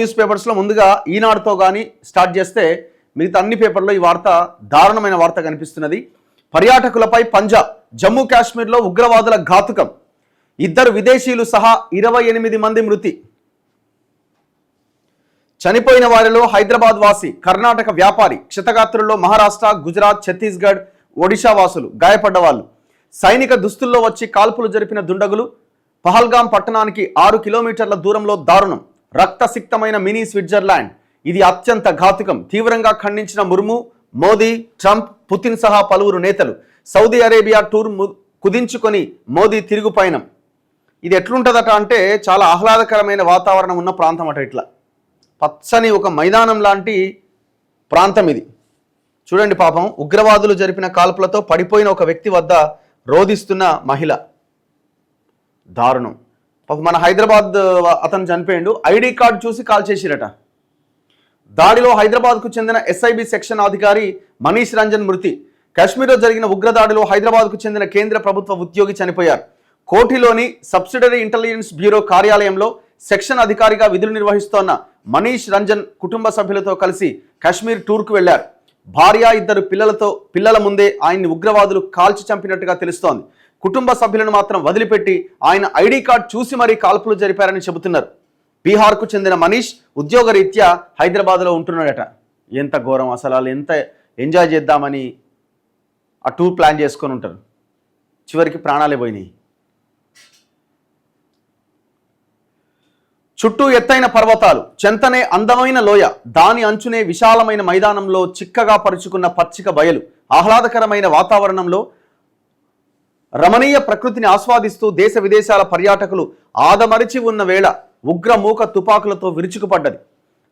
News పేపర్స్లో ముందుగా ఈనాడుతో కానీ స్టార్ట్ చేస్తే మిగతా అన్ని పేపర్లో ఈ వార్త దారుణమైన వార్త కనిపిస్తున్నది. పర్యాటకులపై పంజా, జమ్మూ కాశ్మీర్లో ఉగ్రవాదుల ఘాతుకం, 2 విదేశీయులు సహా 28 మంది మృతి. చనిపోయిన వారిలో హైదరాబాద్ వాసి, కర్ణాటక వ్యాపారి, క్షతగాత్రుల్లో మహారాష్ట్ర, గుజరాత్, ఛత్తీస్గఢ్, ఒడిశా వాసులు, గాయపడ్డ వాళ్ళు. సైనిక దుస్తుల్లో వచ్చి కాల్పులు జరిపిన దుండగులు. పహల్గాం పట్టణానికి 6 కిలోమీటర్ల దూరంలో దారుణం. రక్తసిక్తమైన మినీ స్విట్జర్లాండ్. ఇది అత్యంత ఘాతుకం. తీవ్రంగా ఖండించిన ముర్ము, మోదీ, ట్రంప్, పుతిన్ సహా పలువురు నేతలు. సౌదీ అరేబియా టూర్ కుదించుకొని మోదీ తిరుగు పయనం. ఇది ఎట్లుంటుందట అంటే చాలా ఆహ్లాదకరమైన వాతావరణం ఉన్న ప్రాంతం అట. ఇట్లా పచ్చని ఒక మైదానం లాంటి ప్రాంతం ఇది. చూడండి, పాపం ఉగ్రవాదులు జరిపిన కాల్పులతో పడిపోయిన ఒక వ్యక్తి వద్ద రోధిస్తున్న మహిళ. దారుణం. పాపం మన హైదరాబాద్ అతను చనిపోయిండు. ఐడి కార్డు చూసి కాల్ చేసిరట. దాడిలో హైదరాబాద్కు చెందిన ఎస్ఐబి సెక్షన్ అధికారి మనీష్ రంజన్ మృతి. కాశ్మీర్లో జరిగిన ఉగ్రదాడిలో హైదరాబాద్కు చెందిన కేంద్ర ప్రభుత్వ ఉద్యోగి చనిపోయారు. కోఠిలోని సబ్సిడరీ ఇంటెలిజెన్స్ బ్యూరో కార్యాలయంలో సెక్షన్ అధికారిగా విధులు నిర్వహిస్తోన్న మనీష్ రంజన్ కుటుంబ సభ్యులతో కలిసి కాశ్మీర్ టూర్కు వెళ్లారు. భార్య, 2 పిల్లల ముందే ఆయన్ని ఉగ్రవాదులు కాల్చి చంపినట్టుగా తెలుస్తోంది. కుటుంబ సభ్యులను మాత్రం వదిలిపెట్టి ఆయన ఐడి కార్డు చూసి మరీ కాల్పులు జరిపారని చెబుతున్నారు. బీహార్కు చెందిన మనీష్ ఉద్యోగరీత్యా హైదరాబాద్లో ఉంటున్నాడట. ఎంత ఘోరం అసలు. వాళ్ళు ఎంత ఎంజాయ్ చేద్దామని ఆ టూర్ ప్లాన్ చేసుకొని ఉంటారు. చివరికి ప్రాణాలే పోయినాయి. చుట్టూ ఎత్తైన పర్వతాలు, చెంతనే అందమైన లోయ, దాని అంచునే విశాలమైన మైదానంలో చిక్కగా పరుచుకున్న పచ్చిక బయలు, ఆహ్లాదకరమైన వాతావరణంలో రమణీయ ప్రకృతిని ఆస్వాదిస్తూ దేశ విదేశాల పర్యాటకులు ఆదమరిచి ఉన్న వేళ ఉగ్రమూక తుపాకులతో విరుచుకుపడ్డది.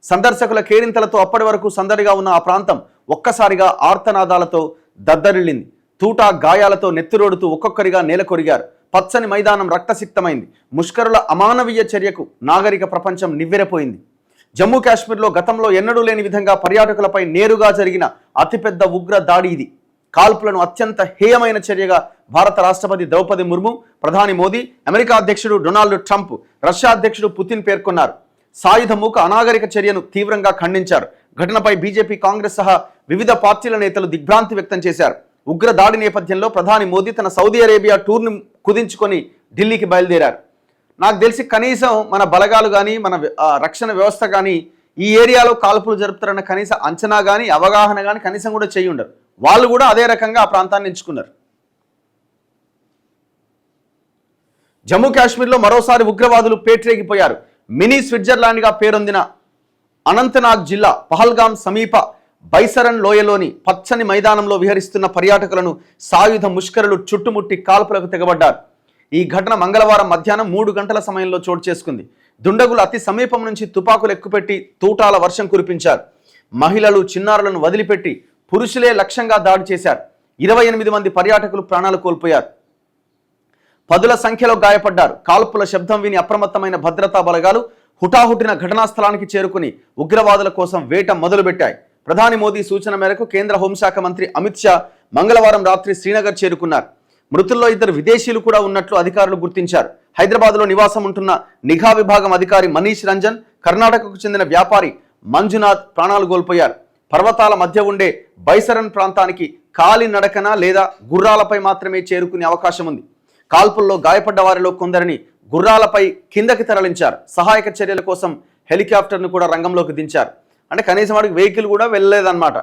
సందర్శకుల కేరింతలతో అప్పటి వరకు సందడిగా ఉన్న ఆ ప్రాంతం ఒక్కసారిగా ఆర్తనాదాలతో దద్దరిల్లింది. తూటా గాయాలతో నెత్తిరోడుతూ ఒక్కొక్కరిగా నేలకొరిగారు. పచ్చని మైదానం రక్తసిక్తమైంది. ముష్కరుల అమానవీయ చర్యకు నాగరిక ప్రపంచం నివ్వెరపోయింది. జమ్మూ కాశ్మీర్లో గతంలో ఎన్నడూ లేని విధంగా పర్యాటకులపై నేరుగా జరిగిన అతిపెద్ద ఉగ్ర దాడి ఇది. కాల్పులను అత్యంత హేయమైన చర్యగా భారత రాష్ట్రపతి ద్రౌపది ముర్ము, ప్రధాని మోదీ, అమెరికా అధ్యక్షుడు డొనాల్డ్ ట్రంప్, రష్యా అధ్యక్షుడు పుతిన్ పేర్కొన్నారు. సాయుధ మూక అనాగరిక చర్యను తీవ్రంగా ఖండించారు. ఘటనపై బీజేపీ, కాంగ్రెస్ సహా వివిధ పార్టీల నేతలు దిగ్భ్రాంతి వ్యక్తం చేశారు. ఉగ్ర దాడి నేపథ్యంలో ప్రధాని మోదీ తన సౌదీ అరేబియా టూర్ను కుదించుకొని ఢిల్లీకి బయలుదేరారు. నాకు తెలిసి కనీసం మన బలగాలు కానీ, మన రక్షణ వ్యవస్థ కానీ ఈ ఏరియాలో కాల్పులు జరుపుతారన్న కనీస అంచనా కానీ, అవగాహన కానీ కనీసం కూడా చేయి ఉండరు. వాళ్ళు కూడా అదే రకంగా ఆ ప్రాంతాన్ని ఎంచుకున్నారు. జమ్మూ కాశ్మీర్లో మరోసారి ఉగ్రవాదులు పేట్రేగిపోయారు. మినీ స్విట్జర్లాండ్గా పేరొందిన అనంతనాగ్ జిల్లా పహల్గాం సమీప బైసరన్ లోయలోని పచ్చని మైదానంలో విహరిస్తున్న పర్యాటకులను సాయుధ ముష్కరులు చుట్టుముట్టి కాల్పులకు తెగబడ్డారు. ఈ ఘటన మంగళవారం మధ్యాహ్నం 3 గంటల సమయంలో చోటు చేసుకుంది. దుండగులు అతి సమీపం నుంచి తుపాకులు ఎక్కుపెట్టి తూటాల వర్షం కురిపించారు. మహిళలు, చిన్నారులను వదిలిపెట్టి పురుషులే లక్ష్యంగా దాడి చేశారు. 28 మంది పర్యాటకులు ప్రాణాలు కోల్పోయారు. 10ల సంఖ్యలో గాయపడ్డారు. కాల్పుల శబ్దం విని అప్రమత్తమైన భద్రతా బలగాలు హుటాహుటిన ఘటనా స్థలానికి చేరుకుని ఉగ్రవాదుల కోసం వేట మొదలుపెట్టాయి. ప్రధాని మోదీ సూచన మేరకు కేంద్ర హోంశాఖ మంత్రి అమిత్ షా మంగళవారం రాత్రి శ్రీనగర్ చేరుకున్నారు. మృతుల్లో 2 విదేశీయులు కూడా ఉన్నట్లు అధికారులు గుర్తించారు. హైదరాబాద్లో నివాసం ఉంటున్న నిఘా విభాగం అధికారి మనీష్ రంజన్, కర్ణాటకకు చెందిన వ్యాపారి మంజునాథ్ ప్రాణాలు కోల్పోయారు. పర్వతాల మధ్య ఉండే బైసరన్ ప్రాంతానికి కాలినడకన లేదా గుర్రాలపై మాత్రమే చేరుకునే అవకాశం ఉంది. కాల్పుల్లో గాయపడ్డ వారిలో కొందరిని గుర్రాలపై కిందకి తరలించారు. సహాయక చర్యల కోసం హెలికాప్టర్ను కూడా రంగంలోకి దించారు. అంటే కనీసం వాడికి వెహికల్ కూడా వెళ్ళలేదన్నమాట.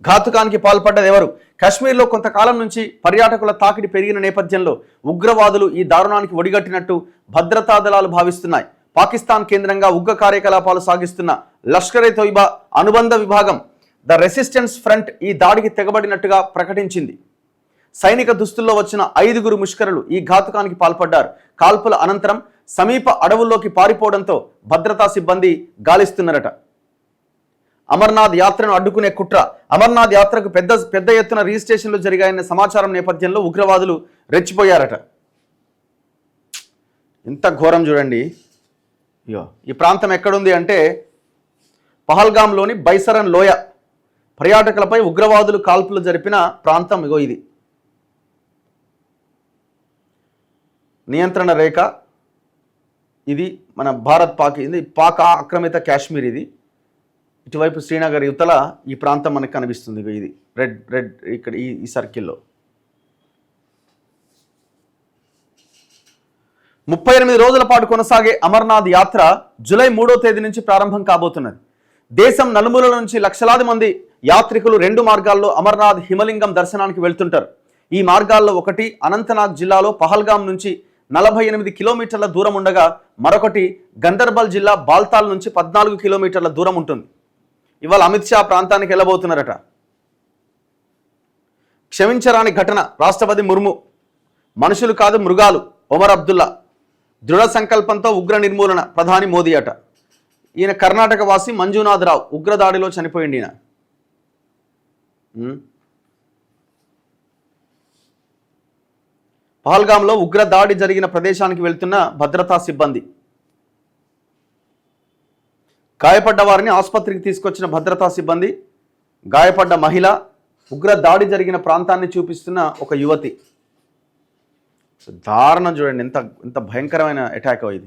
ఘాతుకానికి పాల్పడ్డది ఎవరు? కాశ్మీర్లో కొంతకాలం నుంచి పర్యాటకుల తాకిడి పెరిగిన నేపథ్యంలో ఉగ్రవాదులు ఈ దారుణానికి ఒడిగట్టినట్టు భద్రతా దళాలు భావిస్తున్నాయి. పాకిస్తాన్ కేంద్రంగా ఉగ్ర కార్యకలాపాలు సాగిస్తున్న లష్కర్ ఎ తోయిబా అనుబంధ విభాగం ద రెసిస్టెన్స్ ఫ్రంట్ ఈ దాడికి తెగబడినట్టుగా ప్రకటించింది. సైనిక దుస్తుల్లో వచ్చిన 5 ముష్కరులు ఈ ఘాతుకానికి పాల్పడ్డారు. కాల్పుల అనంతరం సమీప అడవుల్లోకి పారిపోవడంతో భద్రతా సిబ్బంది గాలిస్తున్నారట. అమర్నాథ్ యాత్రను అడ్డుకునే కుట్ర. అమర్నాథ్ యాత్రకు పెద్ద ఎత్తున రిజిస్ట్రేషన్లు జరిగాయన్న సమాచారం నేపథ్యంలో ఉగ్రవాదులు రెచ్చిపోయారట. ఇంత ఘోరం చూడండి. ఈ ప్రాంతం ఎక్కడుంది అంటే పహల్గాంలోని బైసరన్ లోయ. పర్యాటకులపై ఉగ్రవాదులు కాల్పులు జరిపిన ప్రాంతం ఇది. నియంత్రణ రేఖ ఇది మన భారత్ పాక్, ఇది పాక్ ఆక్రమిత కాశ్మీర్. ఇది ఇటువైపు శ్రీనగర్ యువతల ఈ ప్రాంతం మనకు కనిపిస్తుంది. ఇది రెడ్ రెడ్ ఇక్కడ ఈ సర్కిల్లో 38 రోజుల పాటు కొనసాగే అమర్నాథ్ యాత్ర జూలై 3వ తేదీ నుంచి ప్రారంభం కాబోతున్నది. దేశం నలుమూలల నుంచి లక్షలాది మంది యాత్రికులు 2 మార్గాల్లో అమర్నాథ్ హిమలింగం దర్శనానికి వెళ్తుంటారు. ఈ మార్గాల్లో ఒకటి అనంతనాగ్ జిల్లాలో పహల్గాం నుంచి 48 కిలోమీటర్ల దూరం ఉండగా మరొకటి గందర్బల్ జిల్లా బాల్తాల్ నుంచి 14 కిలోమీటర్ల దూరం ఉంటుంది. ఇవాళ అమిత్ షా ప్రాంతానికి వెళ్ళబోతున్నారట. క్షమించరాని ఘటన, రాష్ట్రపతి ముర్ము. మనుషులు కాదు మృగాలు, ఒమర్ అబ్దుల్లా. దృఢ సంకల్పంతో ఉగ్ర నిర్మూలన, ప్రధాని మోదీ అట. ఈయన కర్ణాటక వాసి మంజునాథ్ రావు ఉగ్రదాడిలో చనిపోయింది. ఈయన పహల్గాంలో ఉగ్రదాడి జరిగిన ప్రదేశానికి వెళ్తున్న భద్రతా సిబ్బంది, గాయపడ్డ వారిని ఆసుపత్రికి తీసుకొచ్చిన భద్రతా సిబ్బంది, గాయపడ్డ మహిళ, ఉగ్రదాడి జరిగిన ప్రాంతాన్ని చూపిస్తున్న ఒక యువతి. దారుణం చూడండి, ఎంత భయంకరమైన అటాక్ ఇది.